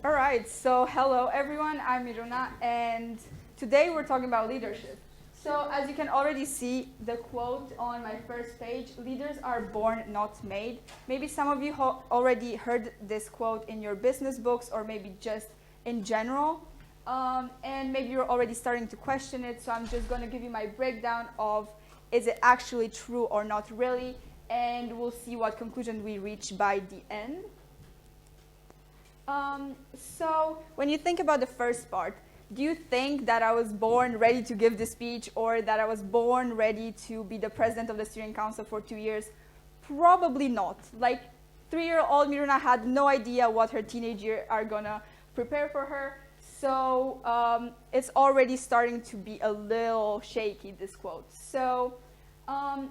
All right, so hello everyone, I'm Miruna, and today we're talking about leadership. So as you can already see, the quote on my first page, leaders are born, not made. Maybe some of you already heard this quote in your business books or maybe just in general. And maybe you're already starting to question it, so I'm just going to give you my breakdown of is it actually true or not really, and we'll see what conclusion we reach by the end. So when you think about the first part, do you think that I was born ready to give the speech or that I was born ready to be the president of the steering council for 2 years? Probably not. Like 3-year-old Miruna had no idea what her teenage years are gonna prepare for her. So it's already starting to be a little shaky, this quote. So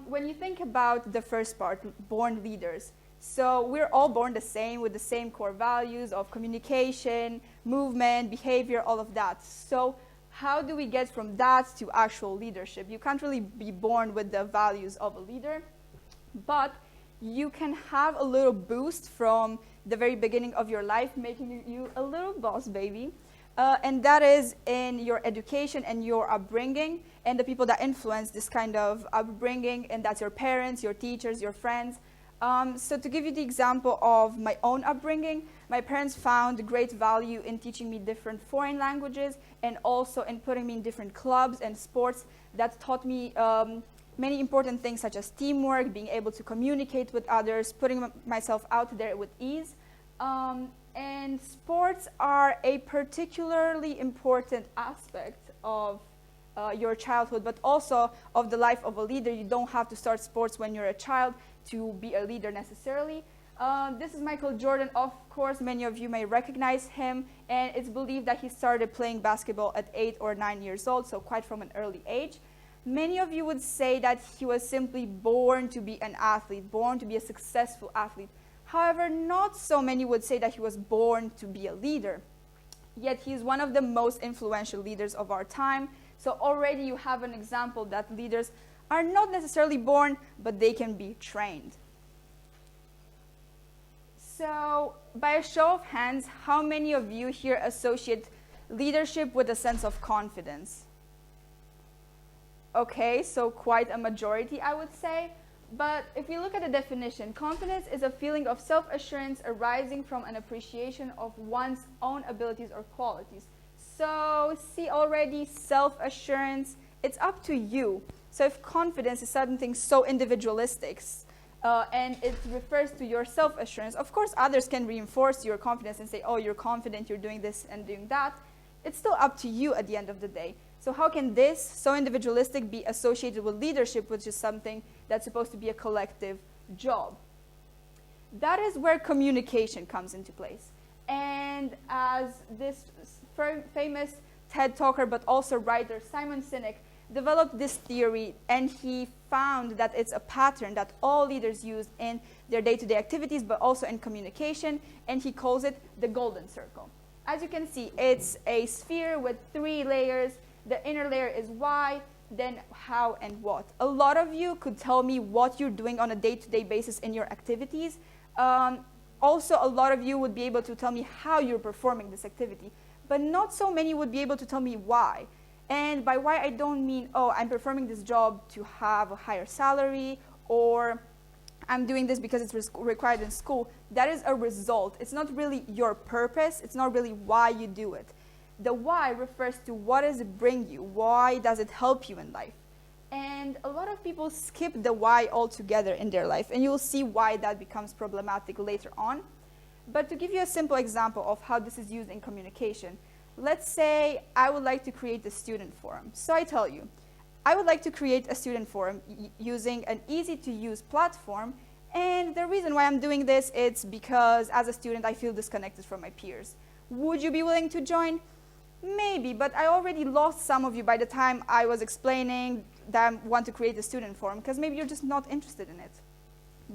when you think about the first part, born leaders, so we're all born the same with the same core values of communication, movement, behavior, all of that. So how do we get from that to actual leadership? You can't really be born with the values of a leader, but you can have a little boost from the very beginning of your life, making you a little boss baby. And that is in your education and your upbringing and the people that influence this kind of upbringing, and that's your parents, your teachers, your friends. So to give you the example of my own upbringing, my parents found great value in teaching me different foreign languages and also in putting me in different clubs and sports that taught me many important things such as teamwork, being able to communicate with others, putting myself out there with ease. And sports are a particularly important aspect of your childhood, but also of the life of a leader. You don't have to start sports when you're a child to be a leader necessarily. This is Michael Jordan. Of course, many of you may recognize him, and it's believed that he started playing basketball at 8 or 9 years old, so quite from an early age. Many of you would say that he was simply born to be an athlete, born to be a successful athlete. However, not so many would say that he was born to be a leader. Yet he's one of the most influential leaders of our time. So already you have an example that leaders are not necessarily born, but they can be trained. So by a show of hands, how many of you here associate leadership with a sense of confidence? Okay, so quite a majority, I would say. But if we look at the definition, confidence is a feeling of self-assurance arising from an appreciation of one's own abilities or qualities. So see already, self-assurance, it's up to you. So if confidence is something so individualistic and it refers to your self-assurance, of course others can reinforce your confidence and say, oh, you're confident, you're doing this and doing that. It's still up to you at the end of the day. So how can this, so individualistic, be associated with leadership, which is something that's supposed to be a collective job? That is where communication comes into place. And as this famous TED talker, but also writer, Simon Sinek, developed this theory, and he found that it's a pattern that all leaders use in their day-to-day activities, but also in communication, and he calls it the golden circle. As you can see, it's a sphere with 3 layers. The inner layer is why, then how and what. A lot of you could tell me what you're doing on a day-to-day basis in your activities. Also, a lot of you would be able to tell me how you're performing this activity, but not so many would be able to tell me why. And by why, I don't mean, oh, I'm performing this job to have a higher salary, or I'm doing this because it's required in school. That is a result. It's not really your purpose. It's not really why you do it. The why refers to what does it bring you? Why does it help you in life? And a lot of people skip the why altogether in their life, and you'll see why that becomes problematic later on. But to give you a simple example of how this is used in communication, let's say I would like to create a student forum. So I tell you, I would like to create a student forum using an easy-to-use platform, and the reason why I'm doing this is because as a student I feel disconnected from my peers. Would you be willing to join? Maybe, but I already lost some of you by the time I was explaining that I want to create a student forum, because maybe you're just not interested in it.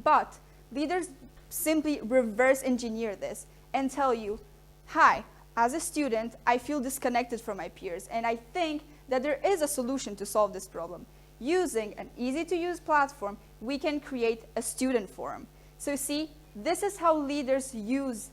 But leaders simply reverse engineer this and tell you, hi, as a student, I feel disconnected from my peers, and I think that there is a solution to solve this problem. Using an easy-to-use platform, we can create a student forum. So see, this is how leaders use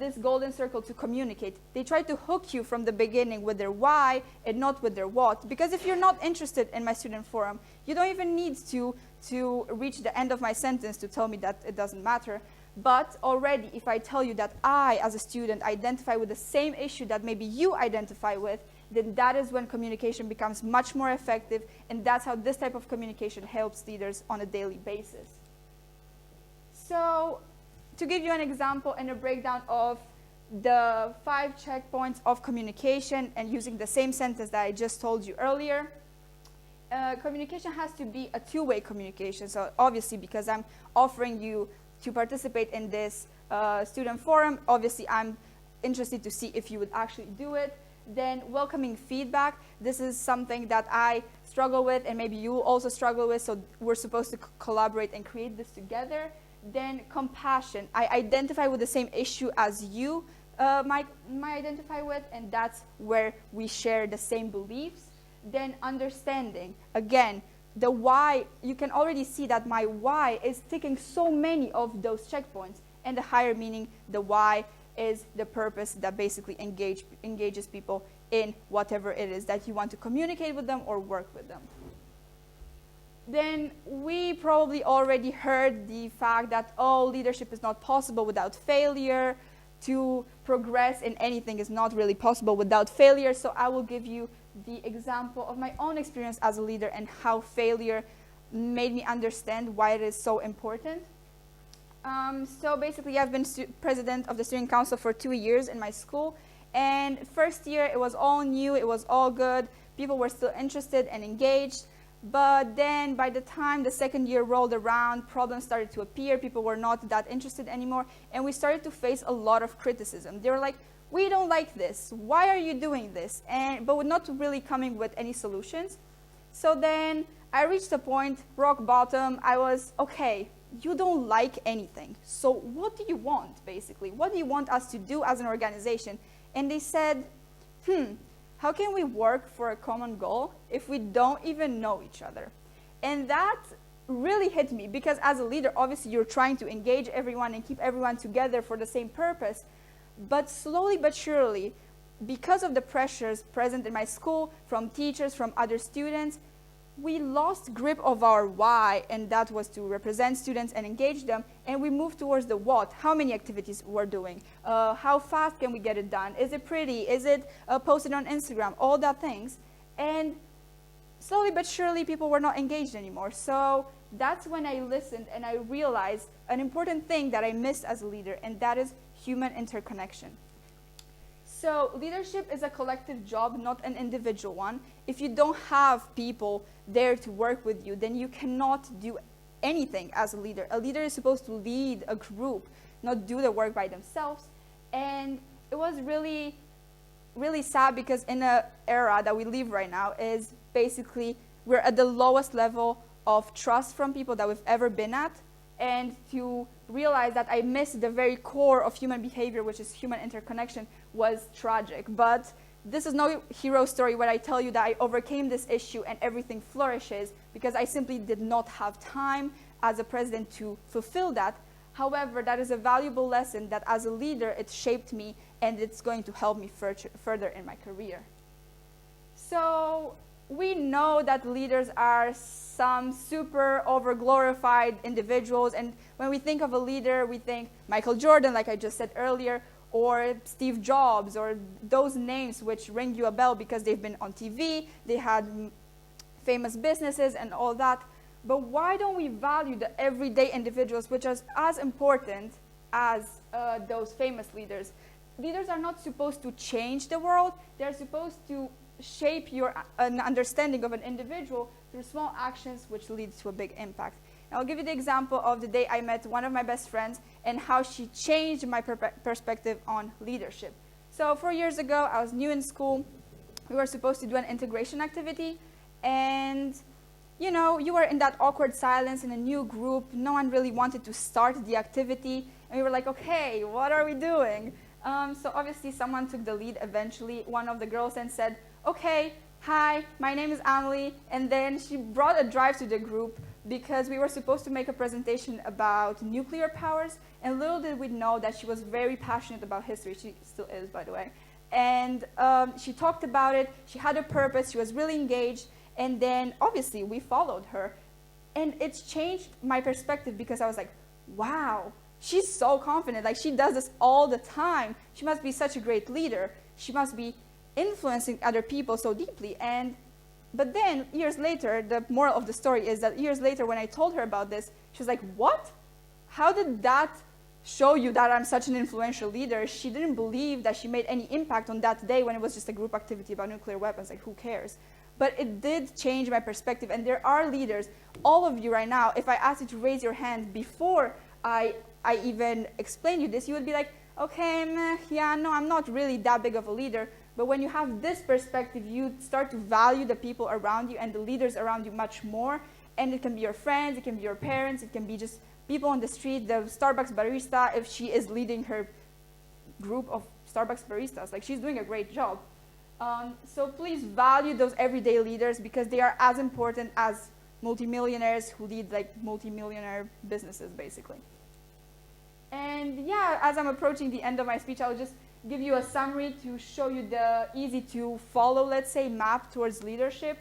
this golden circle to communicate. They try to hook you from the beginning with their why and not with their what. Because if you're not interested in my student forum, you don't even need to reach the end of my sentence to tell me that it doesn't matter. But already, if I tell you that I, as a student, identify with the same issue that maybe you identify with, then that is when communication becomes much more effective, and that's how this type of communication helps leaders on a daily basis. So, to give you an example and a breakdown of the 5 checkpoints of communication, and using the same sentence that I just told you earlier, communication has to be a two-way communication. So obviously, because I'm offering you to participate in this student forum, obviously I'm interested to see if you would actually do it. Then welcoming feedback. This is something that I struggle with, and maybe you also struggle with, so we're supposed to collaborate and create this together. Then compassion. I identify with the same issue as you might identify with, and that's where we share the same beliefs. Then understanding. Again, the why, you can already see that my why is ticking so many of those checkpoints, and the higher meaning, the why is the purpose that basically engages people in whatever it is that you want to communicate with them or work with them. Then we probably already heard the fact that, oh, leadership is not possible without failure. To progress in anything is not really possible without failure. So I will give you the example of my own experience as a leader and how failure made me understand why it is so important. So basically, I've been president of the student council for 2 years in my school. And first year, it was all new, it was all good. People were still interested and engaged. But then by the time the second year rolled around, problems started to appear. People were not that interested anymore. And we started to face a lot of criticism. They were like, we don't like this. Why are you doing this? But not really coming with any solutions. So then I reached a point, rock bottom. I was, okay, you don't like anything. So what do you want, basically? What do you want us to do as an organization? And they said, how can we work for a common goal if we don't even know each other? And that really hit me, because as a leader, obviously you're trying to engage everyone and keep everyone together for the same purpose. But slowly but surely, because of the pressures present in my school, from teachers, from other students, we lost grip of our why, and that was to represent students and engage them, and we moved towards the what. How many activities we're doing? How fast can we get it done? Is it pretty? Is it posted on Instagram? All that things. And slowly but surely, people were not engaged anymore. So that's when I listened and I realized an important thing that I missed as a leader, and that is human interconnection. So leadership is a collective job, not an individual one. If you don't have people there to work with you, then you cannot do anything as a leader. A leader is supposed to lead a group, not do the work by themselves. And it was really, really sad, because in an era that we live right now is basically we're at the lowest level of trust from people that we've ever been at. And to realize that I missed the very core of human behavior, which is human interconnection, was tragic. But this is no hero story where I tell you that I overcame this issue and everything flourishes, because I simply did not have time as a president to fulfill that. However, that is a valuable lesson that as a leader, it shaped me, and it's going to help me further in my career. So we know that leaders are some super over-glorified individuals, and when we think of a leader, we think Michael Jordan, like I just said earlier, or Steve Jobs, or those names which ring you a bell because they've been on TV, they had famous businesses and all that. But why don't we value the everyday individuals, which are as important as those famous leaders? Leaders are not supposed to change the world. They're supposed to shape an understanding of an individual through small actions which leads to a big impact. And I'll give you the example of the day I met one of my best friends and how she changed my perspective on leadership. So 4 years ago, I was new in school. We were supposed to do an integration activity, and you know, you were in that awkward silence in a new group. No one really wanted to start the activity, and we were like, okay, what are we doing? So obviously someone took the lead eventually, one of the girls, and said, okay, hi, my name is Amelie. And then she brought a drive to the group, because we were supposed to make a presentation about nuclear powers, and little did we know that she was very passionate about history. She still is, by the way. And she talked about it, she had a purpose, she was really engaged, and then obviously we followed her. And it's changed my perspective because I was like, wow, she's so confident, like she does this all the time. She must be such a great leader. She must be influencing other people so deeply. But then years later, the moral of the story is that years later when I told her about this, she was like, what? How did that show you that I'm such an influential leader? She didn't believe that she made any impact on that day when it was just a group activity about nuclear weapons, like who cares? But it did change my perspective, and there are leaders, all of you right now, if I asked you to raise your hand before I even explained you this, you would be like, okay, meh, yeah, no, I'm not really that big of a leader. But when you have this perspective, you start to value the people around you and the leaders around you much more. And it can be your friends, it can be your parents, it can be just people on the street, the Starbucks barista, if she is leading her group of Starbucks baristas. Like, she's doing a great job. So please value those everyday leaders because they are as important as multimillionaires who lead like multimillionaire businesses, basically. And yeah, as I'm approaching the end of my speech, I'll just give you a summary to show you the easy to follow, let's say, map towards leadership,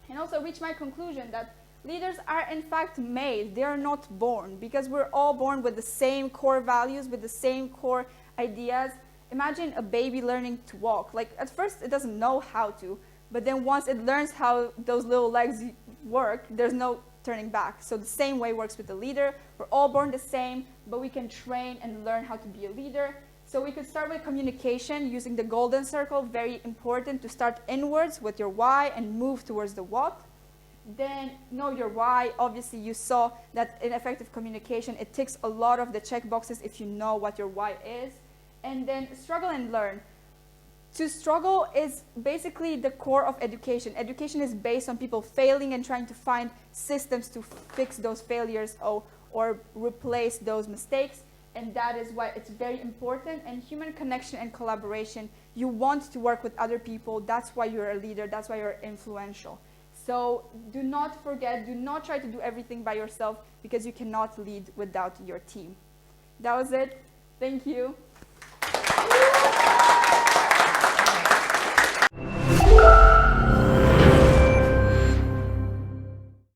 and also reach my conclusion that leaders are in fact made. They are not born, because we're all born with the same core values, with the same core ideas. Imagine a baby learning to walk. Like, at first it doesn't know how to, but then once it learns how those little legs work, there's no turning back. So the same way works with the leader. We're all born the same, but we can train and learn how to be a leader. So we could start with communication using the golden circle, very important to start inwards with your why and move towards the what. Then know your why. Obviously you saw that in effective communication, it ticks a lot of the check boxes if you know what your why is. And then struggle and learn. To struggle is basically the core of education. Education is based on people failing and trying to find systems to fix those failures or replace those mistakes. And that is why it's very important. And human connection and collaboration, you want to work with other people. That's why you're a leader. That's why you're influential. So do not forget, do not try to do everything by yourself because you cannot lead without your team. That was it. Thank you.